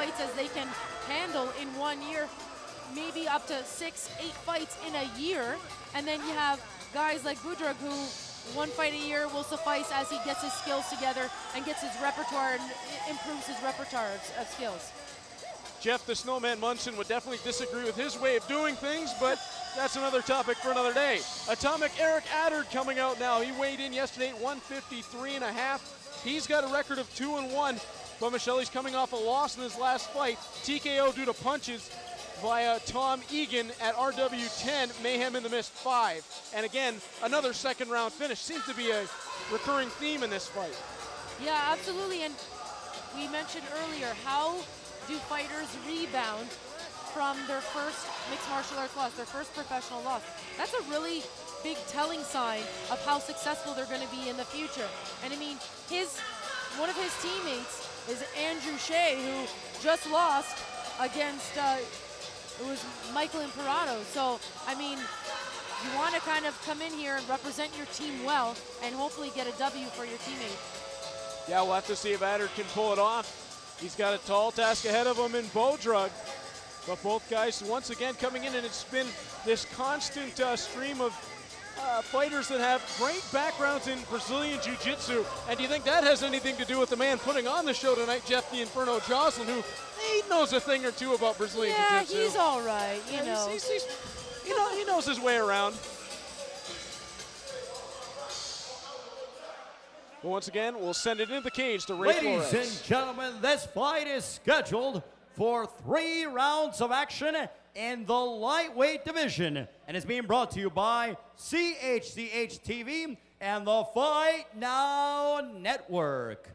fights as they can handle in 1 year, maybe up to 6, 8 fights in a year. And then you have guys like Bodrug who 1 fight a year will suffice as he gets his skills together and gets his repertoire and improves his repertoire of skills. Jeff the Snowman Munson would definitely disagree with his way of doing things, but that's another topic for another day. Atomic Eric Attard coming out now. He weighed in yesterday at 153.5. He's got a record of 2-1, but Michelle, he's coming off a loss in his last fight. TKO due to punches via Tom Egan at RW10, Mayhem in the Mist 5. And again, another second round finish. Seems to be a recurring theme in this fight. Yeah, absolutely. And we mentioned earlier, how do fighters rebound from their first mixed martial arts loss, their first professional loss? That's a really big telling sign of how successful they're going to be in the future. And I mean, one of his teammates is Andrew Shea, who just lost against it was Michael Imperato. So, I mean, you want to kind of come in here and represent your team well and hopefully get a W for your teammate. Yeah, we'll have to see if Attard can pull it off. He's got a tall task ahead of him in Bodrug. But both guys once again coming in, and it's been this constant stream of fighters that have great backgrounds in Brazilian Jiu-Jitsu. And do you think that has anything to do with the man putting on the show tonight, Jeff the Inferno Jocelyn, who he knows a thing or two about Brazilian Jiu-Jitsu? Yeah, he's all right, you know. He knows his way around. But once again, we'll send it into the cage to Ray Flores. Ladies and gentlemen, this fight is scheduled for 3 rounds of action in the lightweight division and is being brought to you by CHCH TV and the Fight Now Network.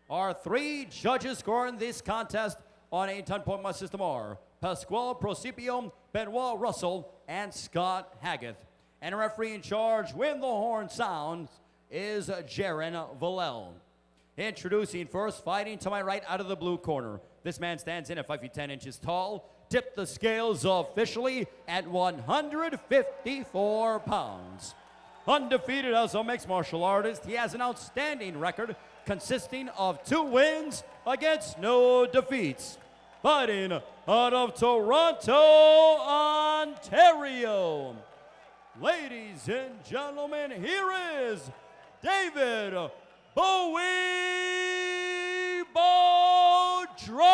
Our 3 judges scoring this contest on a 10-point must system are Pasquale Procipio, Benoit Russell, and Scott Haggith. And a referee in charge when the horn sounds is Jaron Vallel. Introducing first, fighting to my right out of the blue corner. This man stands in at 5 feet 10 inches tall, tipped the scales officially at 154 pounds. Undefeated as a mixed martial artist, he has an outstanding record consisting of 2 wins against no defeats. Fighting out of Toronto, Ontario. Ladies and gentlemen, here is David Bowie Bodrug.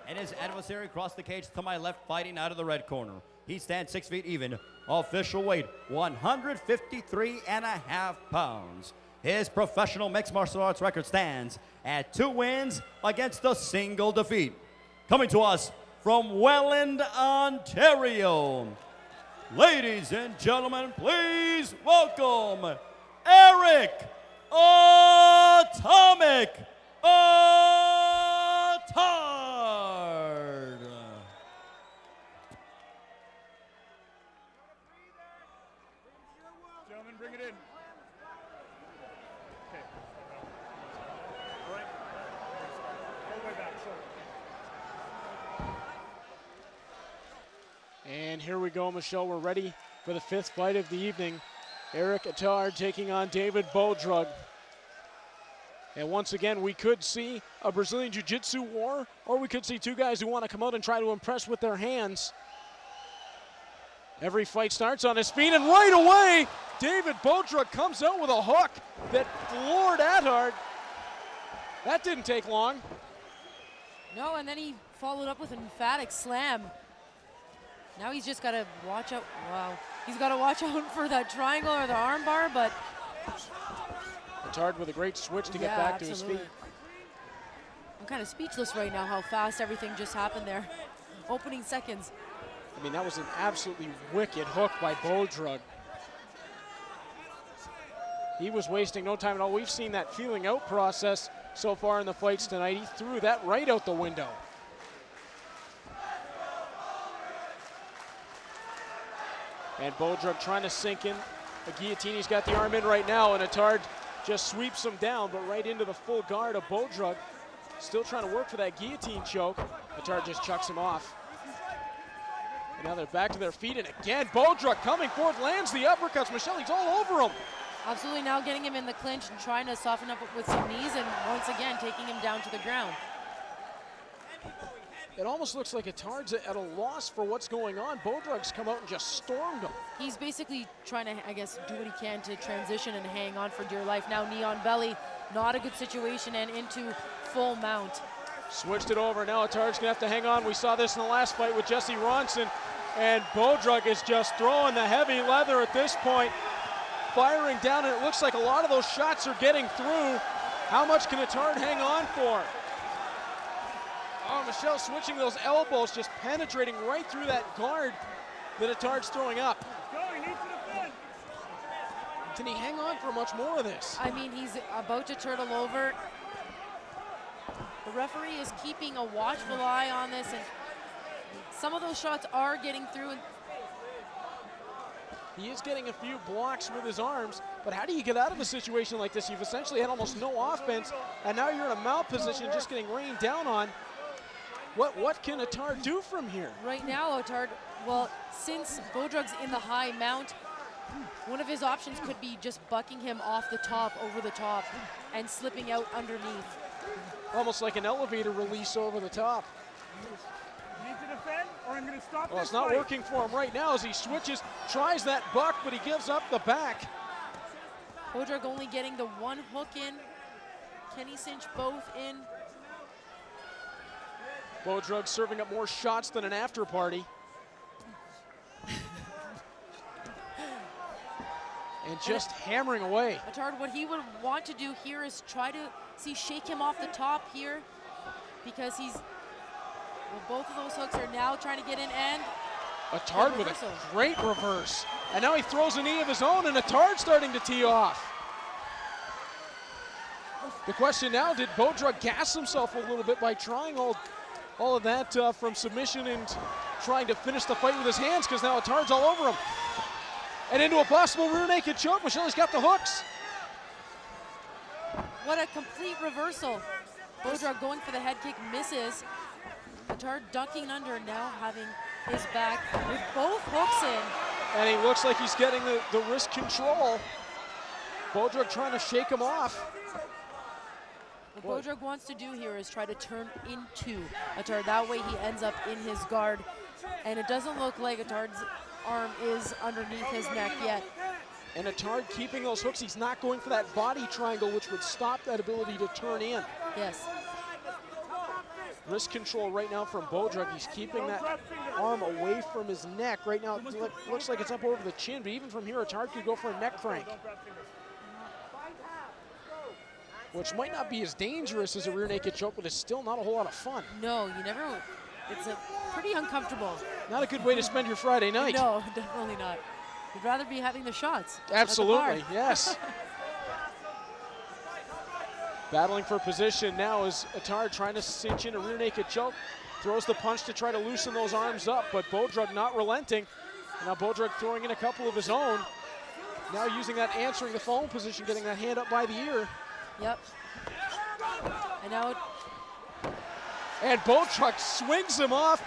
And his adversary across the cage to my left, fighting out of the red corner. He stands 6 feet even. Official weight, 153.5 pounds. His professional mixed martial arts record stands at 2 wins against a single defeat. Coming to us from Welland, Ontario. Ladies and gentlemen, please welcome Eric Atomic Attard. Gentlemen, bring it in. Okay. All right. All the way back. And here we go, Michelle. We're ready for the 5th fight of the evening. Eric Attard taking on David Bodrug. And once again, we could see a Brazilian Jiu-Jitsu war, or we could see 2 guys who want to come out and try to impress with their hands. Every fight starts on his feet, and right away, David Bodrug comes out with a hook that floored Attard. That didn't take long. No, and then he followed up with an emphatic slam. Now he's just got to watch out. Wow. He's got to watch out for that triangle or the armbar, but Attard with a great switch to get back to his feet. I'm kind of speechless right now how fast everything just happened there. Opening seconds. I mean, that was an absolutely wicked hook by Bodrug. He was wasting no time at all. We've seen that feeling out process so far in the fights tonight. He threw that right out the window. And Bodrug trying to sink in a guillotine. He's got the arm in right now, and Attard just sweeps him down, but right into the full guard of Bodrug. Still trying to work for that guillotine choke. Attard just chucks him off. And now they're back to their feet, and again, Bodrug coming forward, lands the uppercuts. Michelle, he's all over him. Absolutely, now getting him in the clinch and trying to soften up with some knees and once again taking him down to the ground. It almost looks like Attard's at a loss for what's going on. Bodrug's come out and just stormed him. He's basically trying to, I guess, do what he can to transition and hang on for dear life. Now knee on belly, not a good situation, and into full mount. Switched it over, now Attard's gonna have to hang on. We saw this in the last fight with Jesse Ronson, and Bodrug is just throwing the heavy leather at this point, firing down, and it looks like a lot of those shots are getting through. How much can Attard hang on for? Oh, Michelle switching those elbows, just penetrating right through that guard that Attard's throwing up. Can he hang on for much more of this? I mean, he's about to turtle over. The referee is keeping a watchful eye on this, and some of those shots are getting through. And he is getting a few blocks with his arms, but how do you get out of a situation like this? You've essentially had almost no offense, and now you're in a mount position just getting rained down on. What can Attard do from here? Right now, Attard, well, since Bodrug's in the high mount, one of his options could be just bucking him off the top, over the top, and slipping out underneath. Almost like an elevator release over the top. You need to defend, or I'm going to stop Well, this it's not fight. working for him right now as he switches, tries that buck, but he gives up the back. Bodrug only getting the one hook in. Can he cinch both in? Bodrug serving up more shots than an after party. And just hammering away. Attard, what he would want to do here is try to shake him off the top here, because he's, well, both of those hooks are now trying to get in, and Attard with a great reverse. And now he throws a knee of his own, and Attard starting to tee off. The question now, did Bodrug gas himself a little bit by trying all of that from submission and trying to finish the fight with his hands, because now Attard's all over him. And into a possible rear naked choke. Michelle's got the hooks. What a complete reversal. Bodrug going for the head kick, misses. Attard ducking under, now having his back with both hooks in. And he looks like he's getting the wrist control. Bodrug trying to shake him off. What Bodrug wants to do here is try to turn into Attard. That way he ends up in his guard. And it doesn't look like Attard's arm is underneath his neck yet. And Attard keeping those hooks. He's not going for that body triangle, which would stop that ability to turn in. Yes. Wrist control right now from Bodrug. He's keeping that arm away from his neck. Right now, it looks like it's up over the chin, but even from here, Attard could go for a neck crank, which might not be as dangerous as a rear naked choke, but it's still not a whole lot of fun. No, you never, it's pretty uncomfortable. Not a good way to spend your Friday night. No, definitely not. You'd rather be having the shots. Absolutely, yes. Battling for position now is Attard trying to cinch in a rear naked choke. Throws the punch to try to loosen those arms up, but Bodrug not relenting. Now Bodrug throwing in a couple of his own. Now using that answering the phone position, getting that hand up by the ear. Yep. And now And Bodrug swings him off.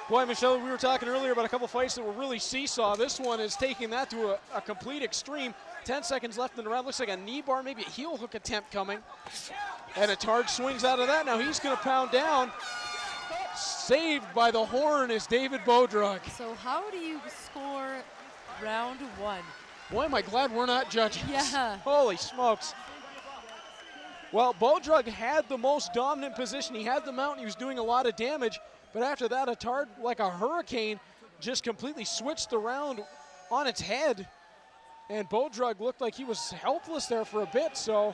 Boy, Michelle, we were talking earlier about a couple fights that were really seesaw. This one is taking that to a complete extreme. 10 seconds left in the round. Looks like a knee bar, maybe a heel hook attempt coming. And Attard swings out of that. Now he's going to pound down. Saved by the horn is David Bodrug. So how do you score round one? Boy, am I glad we're not judging. Yeah. Holy smokes. Well, Bodrug had the most dominant position. He had the mount. He was doing a lot of damage. But after that, Attard, like a hurricane, just completely switched the round on its head. And Bodrug looked like he was helpless there for a bit. So,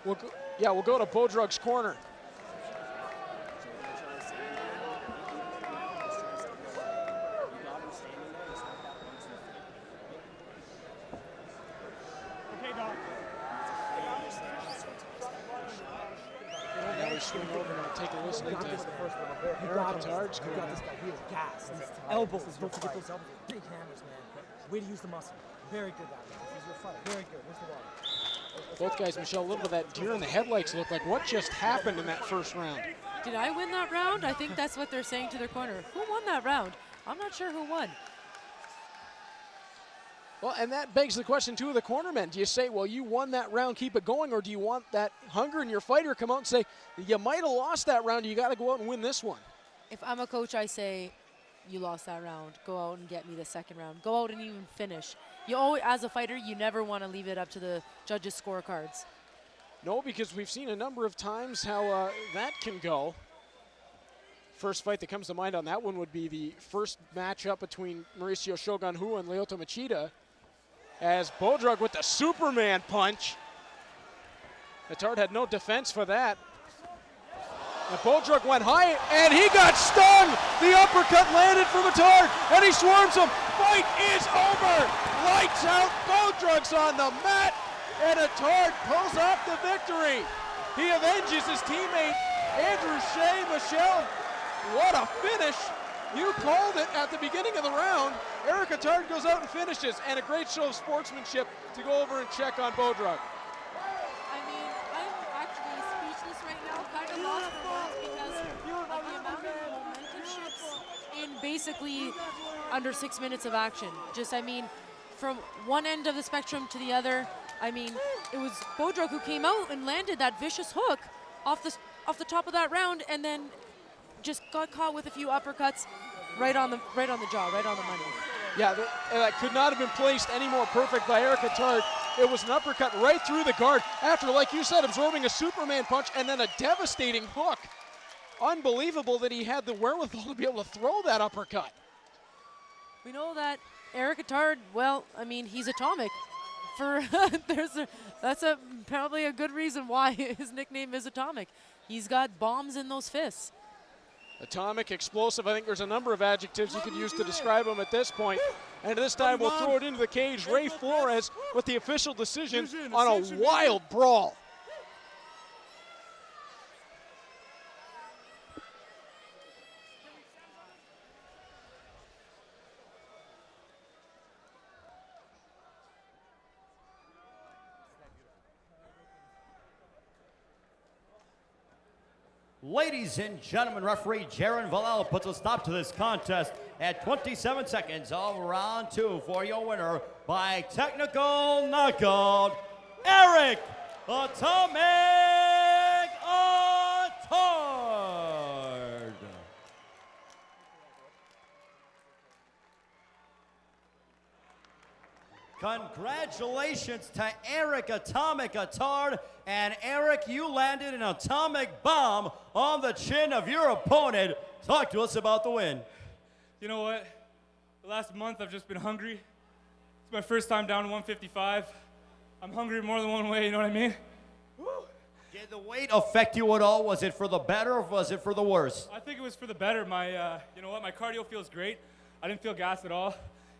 we'll go to Bodrug's corner. Okay, Doc. Now we swing over and take a listen to You got him. Attard's You corner. got this guy. He is gassed. Elbows. Don't forget those elbows. Big hammers, man. Way to use the muscle. Very good, that man. He's your fighter. Very good. Where's the water? Both guys, Michelle, a little bit of that deer in the headlights look like. What just happened in that first round? Did I win that round? I think that's what they're saying to their corner. Who won that round? I'm not sure who won. Well, and that begs the question, too, of the cornermen. Do you say, well, you won that round, keep it going, or do you want that hunger in your fighter come out and say, you might have lost that round, you got to go out and win this one? If I'm a coach, I say, you lost that round. Go out and get me the second round. Go out and even finish. You always, as a fighter, you never want to leave it up to the judges' scorecards. No, because we've seen a number of times how that can go. First fight that comes to mind on that one would be the first matchup between Mauricio Shogun Hu and Lyoto Machida, as Bodrug with the Superman punch. Attard had no defense for that. And Bodrug went high, and he got stung! The uppercut landed from Attard, and he swarms him. Fight is over! Lights out, Bodrug's on the mat, and Attard pulls off the victory. He avenges his teammate, Andrew Shea. Michelle, what a finish! You called it at the beginning of the round. Eric Attard goes out and finishes, and a great show of sportsmanship to go over and check on Bodrug. I mean, I'm actually speechless right now, kind of lost for words because of the amount of momentum shifts in basically under 6 minutes of action. Just, I mean, from one end of the spectrum to the other, I mean, it was Bodrug who came out and landed that vicious hook off the top of that round, and then just got caught with a few uppercuts right on the jaw, right on the money. Yeah, that could not have been placed any more perfect by Eric Attard. It was an uppercut right through the guard after, like you said, absorbing a Superman punch and then a devastating hook. Unbelievable that he had the wherewithal to be able to throw that uppercut. We know that Eric Attard, well, I mean, he's atomic. That's probably a good reason why his nickname is Atomic. He's got bombs in those fists. Atomic, explosive, I think there's a number of adjectives you could use to describe him at this point. And this time we'll throw it into the cage. Ray Flores with the official decision on a wild brawl. Ladies and gentlemen, referee Jaron Vallel puts a stop to this contest at 27 seconds of round 2 for your winner by technical knockout, Eric Atomic Attard. Congratulations to Eric Atomic Attard. And Eric, you landed an atomic bomb on the chin of your opponent. Talk to us about the win. You know what? The last month I've just been hungry. It's my first time down to 155. I'm hungry more than one way, you know what I mean? Woo. Did the weight affect you at all? Was it for the better or was it for the worse? I think it was for the better. You know what? My cardio feels great. I didn't feel gassed at all.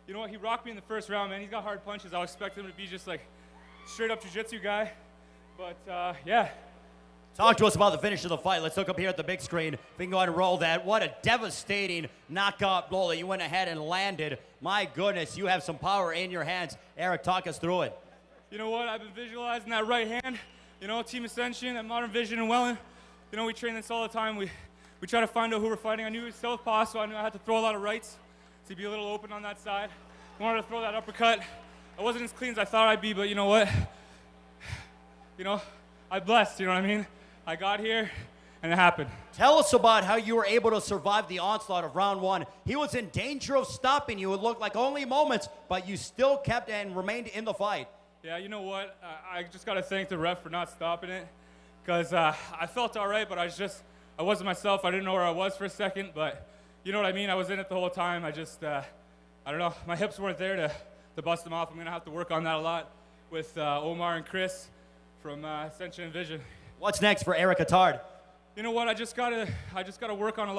You know what? He rocked me in the first round, man. He's got hard punches. I was expecting him to be just like straight up jiu-jitsu guy. But, yeah. Talk to us about the finish of the fight. Let's look up here at the big screen. If we can go ahead and roll that. What a devastating knockout blow that you went ahead and landed. My goodness, you have some power in your hands. Eric, talk us through it. You know what? I've been visualizing that right hand. You know, Team Ascension at Modern Vision in Welland. You know, we train this all the time. We try to find out who we're fighting. I knew he was southpaw, so I knew I had to throw a lot of rights to be a little open on that side. I wanted to throw that uppercut. I wasn't as clean as I thought I'd be, but you know what? You know, I'm blessed, you know what I mean? I got here, and it happened. Tell us about how you were able to survive the onslaught of round 1. He was in danger of stopping you. It looked like only moments, but you still kept and remained in the fight. Yeah, you know what? I just got to thank the ref for not stopping it, because I felt all right, but I wasn't myself. I didn't know where I was for a second, but you know what I mean? I was in it the whole time. I don't know. My hips weren't there to bust them off. I'm going to have to work on that a lot with Omar and Chris from Ascension and Vision. What's next for Eric Attard? You know what? I just gotta work on a lot.